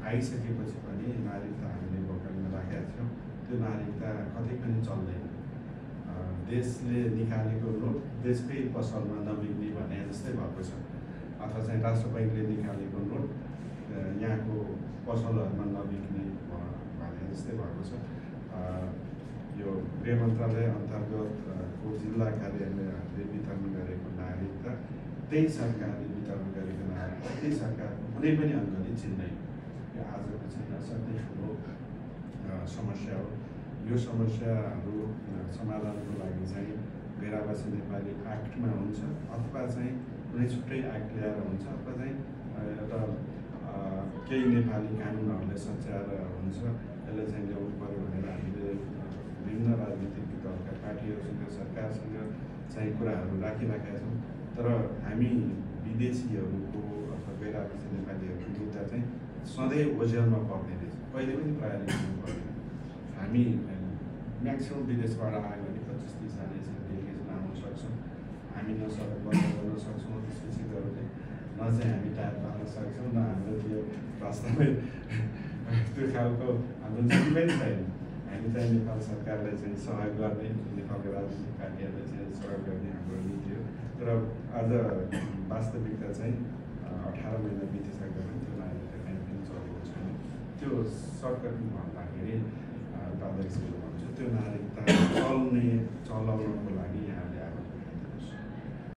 आइसकेपछि पनि नागरिकता हामीले बोकेरमा राखेका थियौँ, त्यो नागरिकता कतै पनि चल्दैन। देशले निकालेको नोट देशकै पसलमा नबिग्ने भने जस्तै भएको छ, अथवा चाहिँ राष्ट्र बैङ्कले निकालेको नोट यहाँको पसलहरूमा नबिग्ने भने जस्तै भएको छ। यो गृह मन्त्रालय अन्तर्गतको जिल्ला कार्यालयहरूले वितरण गरेको नागरिकता, त्यही सरकारले वितरण गरेको नागरिकता, त्यही सरकारको कुनै पनि अङ्गले चिन्दैन। यो आजको चाहिँ असाध्यै ठुलो समस्या हो। यो समस्याहरू समाधानको लागि चाहिँ गैरआवासी नेपाली एक्टमा हुन्छ, अथवा चाहिँ कुनै छुट्टै एक्ट ल्याएर हुन्छ, अथवा चाहिँ एउटा केही नेपाली कानुनहरूले सच्याएर हुन्छ। यसलाई चाहिँ ल्याउनु पऱ्यो भनेर हामीले विभिन्न राजनीतिक दलका पार्टीहरूसँग सरकारसँग चाहिँ कुराहरू राखिराखेका छौँ। तर हामी विदेशीहरूको अथवा गैरआवासी नेपालीहरूको मुद्दा चाहिँ सधैँ ओझेलमा पर्ने रहेछ, कहिले पनि प्रायोरिटी दिनु पर्दैन। हामी म्याक्सिमम् विदेशबाट आयो भने 25-30 जना यसरी डेलिगेसन आउन सक्छौँ। हामी न सडक बन्द गर्न सक्छौँ शिक्षितहरूले, न चाहिँ हामी टायर पाल्न सक्छौँ, न हाम्रो त्यो वास्तवमै त्यो खालको हाम्रो नीति पनि छैन। हामी चाहिँ नेपाल सरकारलाई चाहिँ सहयोग गर्ने, नेपालको राजनीतिक पार्टीहरूलाई चाहिँ सहयोग गर्ने हाम्रो नीति हो। तर आज वास्तविकता चाहिँ 18 महिना बितिसक्दा पनि त्यो नागरिकता कहीँ पनि चलेको छैन। त्यो सर्टकट भन्दाखेरि अध्यक्षले भन्छु, त्यो नागरिकता चलाउनको लागि यहाँले अब